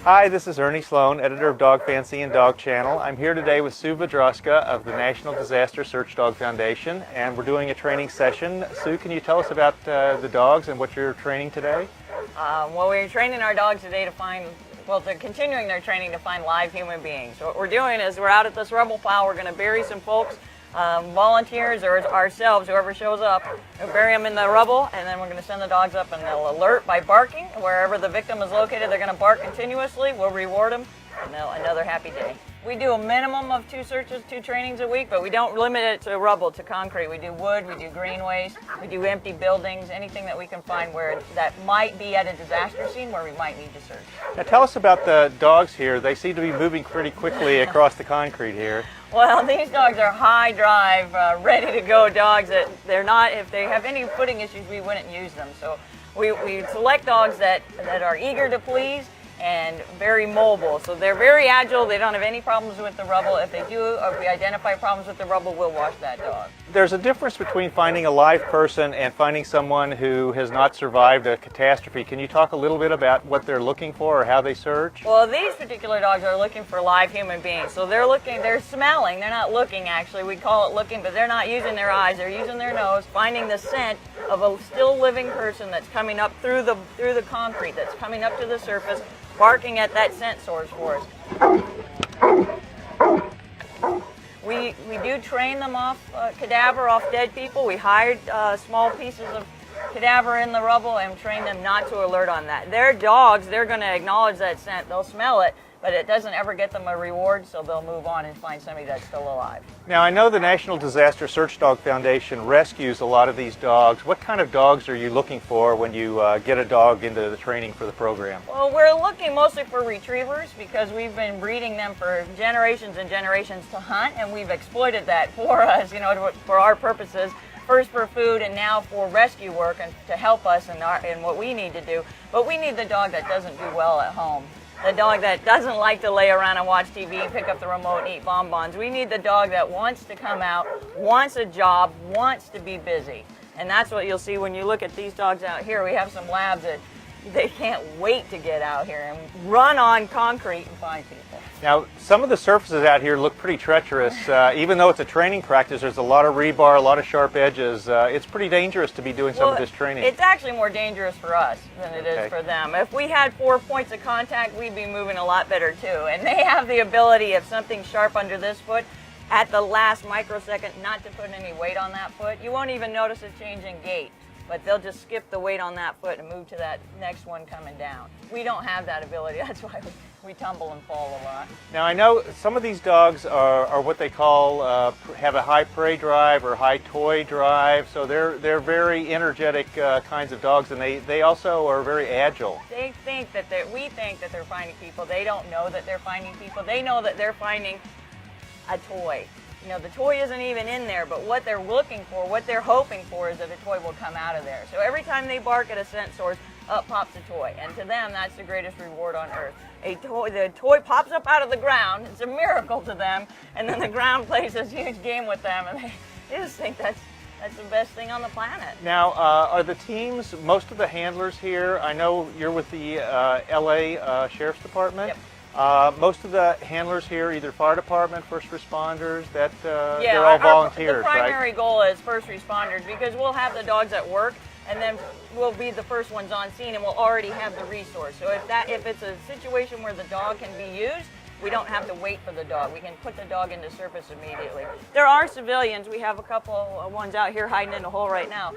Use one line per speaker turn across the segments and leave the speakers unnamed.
Hi, this is Ernie Sloan, editor of Dog Fancy and Dog Channel. I'm here today with Sue Vedroska of the National Disaster Search Dog Foundation, and we're doing a training session. Sue, can you tell us about the dogs and what you're training today?
Well, we're training our dogs today to find, well, they're continuing their training to find live human beings. So what we're doing is we're out at this rubble pile. We're going to bury some folks, volunteers or ourselves, whoever shows up. We'll bury them in the rubble, and then we're going to send the dogs up, and they'll alert by barking. Wherever the victim is located, they're going to bark continuously. We'll reward them, and another happy day. We do a minimum of 2 searches, 2 trainings a week, but we don't limit it to rubble, to concrete. We do wood, we do green waste, we do empty buildings, anything that we can find where that might be at a disaster scene where we might need to search.
Now tell us about the dogs here. They seem to be moving pretty quickly across the concrete here.
Well, these dogs are high drive, ready to go dogs. That they're not, if they have any footing issues, we wouldn't use them. So we select dogs that are eager to please and very mobile. So they're very agile. They don't have any problems with the rubble. If they do, or if we identify problems with the rubble, we'll wash that dog.
There's a difference between finding a live person and finding someone who has not survived a catastrophe. Can you talk a little bit about what they're looking for or how they search?
Well, these particular dogs are looking for live human beings. So they're smelling. They're not looking, actually. We call it looking, but they're not using their eyes. They're using their nose, finding the scent of a still living person that's coming up through the concrete, that's coming up to the surface, barking at that scent source for us. We do train them off cadaver, off dead people. We hired small pieces of cadaver in the rubble and train them not to alert on that. They're dogs, they're going to acknowledge that scent, they'll smell it, but it doesn't ever get them a reward, so they'll move on and find somebody that's still alive.
Now, I know the National Disaster Search Dog Foundation rescues a lot of these dogs. What kind of dogs are you looking for when you get a dog into the training for the program?
Well, we're looking mostly for retrievers because we've been breeding them for generations and generations to hunt, and we've exploited that for us, for our purposes. First for food and now for rescue work and to help us in what we need to do. But we need the dog that doesn't do well at home. The dog that doesn't like to lay around and watch TV, pick up the remote and eat bonbons. We need the dog that wants to come out, wants a job, wants to be busy. And that's what you'll see when you look at these dogs out here. We have some labs that they can't wait to get out here and run on concrete and find people.
Now, some of the surfaces out here look pretty treacherous. Even though it's a training practice, there's a lot of rebar, a lot of sharp edges. It's pretty dangerous to be doing some of this training.
It's actually more dangerous for us than it is for them. If we had 4 points of contact, we'd be moving a lot better too. And they have the ability, if something's sharp under this foot, at the last microsecond, not to put any weight on that foot. You won't even notice a change in gait, but they'll just skip the weight on that foot and move to that next one coming down. We don't have that ability. That's why we tumble and fall a lot.
Now, I know some of these dogs are what they call, have a high prey drive or high toy drive, so they're very energetic kinds of dogs, and they also are very agile.
We think that they're finding people. They don't know that they're finding people. They know that they're finding a toy. The toy isn't even in there, but what they're looking for, what they're hoping for is that a toy will come out of there. So every time they bark at a scent source, up pops a toy. And to them, that's the greatest reward on earth. The toy pops up out of the ground. It's a miracle to them. And then the ground plays this huge game with them, and they just think that's the best thing on the planet.
Now, are the teams, most of the handlers here, I know you're with the LA Sheriff's Department.
Yep.
Most of the handlers here, either fire department, first responders, they're all volunteers,
the primary goal is first responders, because we'll have the dogs at work, and then we'll be the first ones on scene, and we'll already have the resource. So if it's a situation where the dog can be used, we don't have to wait for the dog. We can put the dog into service immediately. There are civilians. We have a couple of ones out here hiding in a hole right now.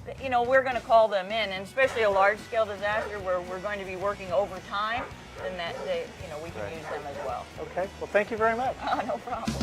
We're going to call them in, and especially a large-scale disaster where we're going to be working overtime, then we can use them as well.
Okay. Well, thank you very much.
No problem.